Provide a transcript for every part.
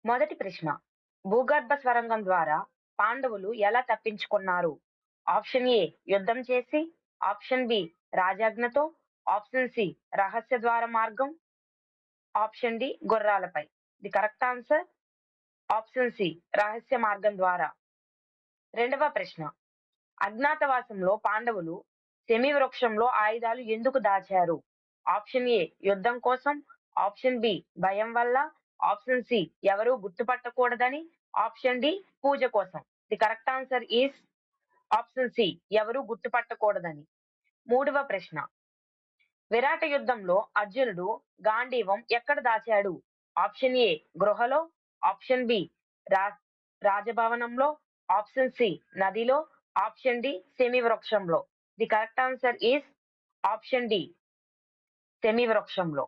మొదటి ప్రశ్న. భూగర్భ స్వరంగం ద్వారా పాండవులు ఎలా తప్పించుకున్నారు? ఆప్షన్ ఏ యుద్ధం చేసి, ఆప్షన్ బి రాజాజ్ఞతో, ఆప్షన్ సి రహస్య ద్వార మార్గం, ఆప్షన్ డి గుర్రాలపై. The correct answer option C రహస్య మార్గం ద్వారా. రెండవ ప్రశ్న. అజ్ఞాతవాసంలో పాండవులు శమి వృక్షంలో ఆయుధాలు ఎందుకు దాచారు? ఆప్షన్ ఏ యుద్ధం కోసం, ఆప్షన్ బి భయం వల్ల, ఆప్షన్ సి ఎవరూ గుర్తుపట్టకూడదని, ఆప్షన్ డి పూజ కోసం. The correct answer is option C ఎవరూ గుర్తుపట్టకూడదని. మూడవ ప్రశ్న. విరాట యుద్ధంలో అర్జునుడు గాంధీవం ఎక్కడ దాచాడు? ఆప్షన్ ఏ గృహలో, ఆప్షన్ బి రాజభవనంలో, ఆప్షన్ సి నదిలో, ఆప్షన్ డి శమి వృక్షంలో. The correct answer is option D శమి వృక్షంలో.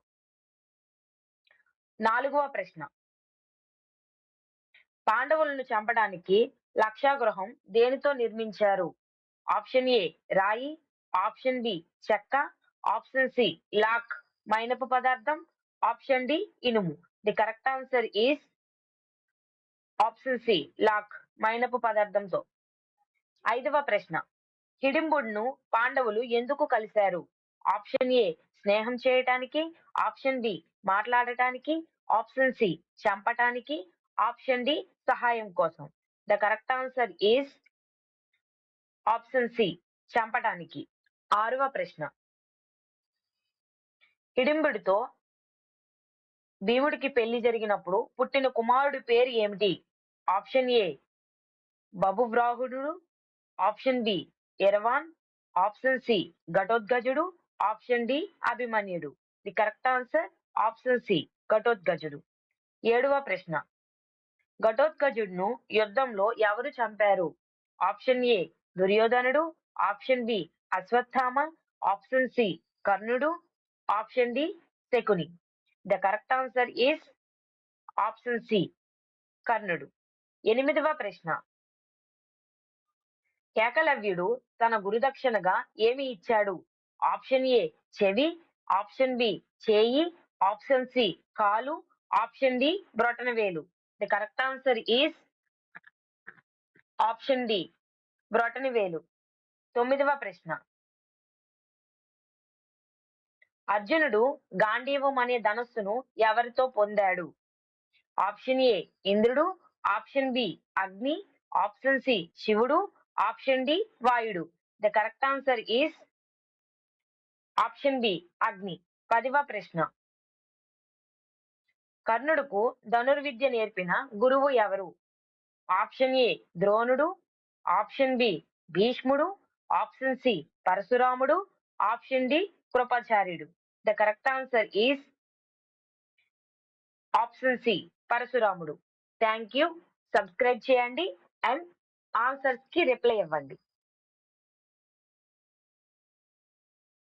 నాలుగవ ప్రశ్న. పాండవులను చంపడానికి లక్షాగృహం దేనితో నిర్మించారు? ఆప్షన్ ఏ రాయి, ఆప్షన్ బి చెక్క, ఆప్షన్ సి లాక్ మైనపు పదార్థం, ఆప్షన్ డి ఇనుము. The correct answer is option C lac మైనపు పదార్థంతో. ఐదవ ప్రశ్న. హిడింబుడును పాండవులు ఎందుకు కలిశారు? ఆప్షన్ ఏ స్నేహం చేయటానికి, ఆప్షన్ బి మాట్లాడటానికి, ఆప్షన్ సి చంపటానికి, ఆప్షన్ డి సహాయం కోసం. The correct answer is option C చంపటానికి. ఆరవ ప్రశ్న. హిడింబుడితో భీముడికి పెళ్లి జరిగినప్పుడు పుట్టిన కుమారుడి పేరు ఏమిటి? ఆప్షన్ ఏ బభువ్రాహుడు, option B Iravan, option C ఘటోత్కచుడు, ఆప్షన్ డి అభిమన్యుడు. The correct answer option C ఘటోత్కచుడు. ఏడవ ప్రశ్న. ఘటోత్కచుడును యుద్ధంలో ఎవరు చంపారు? ఆప్షన్ ఏ దుర్యోధనుడు, option B Ashwatthama, option C కర్ణుడు, option D Shakuni. The correct answer is option C కర్ణుడు. ఎనిమిదవ ప్రశ్న. ఏకలవ్యుడు తన గురుదక్షిణగా ఏమి ఇచ్చాడు? ఆప్షన్ ఏ చెవి, ఆప్షన్ బి చేయి, ఆప్షన్ సి కాలు, ఆప్షన్ డి బ్రొటనవేలు. The correct answer is option D బ్రొటనవేలు. తొమ్మిదవ ప్రశ్న. అర్జునుడు గాంధీవం అనే ధనస్సును ఎవరితో పొందాడు? ఆప్షన్ ఏ ఇంద్రుడు, option B Agni, option C శివుడు, ఆప్షన్ డి వాయుడు. The correct answer is option B Agni. 10వ ప్రశ్న. కర్ణుడుకు ధనుర్విద్య నేర్పిన గురువు ఎవరు? ఆప్షన్ ఏ ద్రోణుడు, ఆప్షన్ బి భీష్ముడు, ఆప్షన్ సి పరశురాముడు, ఆప్షన్ డి కృపాచార్యుడు. The correct answer is option C పరశురాముడు. Thank you. సబ్స్క్రైబ్ చేయండి అండ్ ఆన్సర్స్ కి రిప్లై ఇవ్వండి.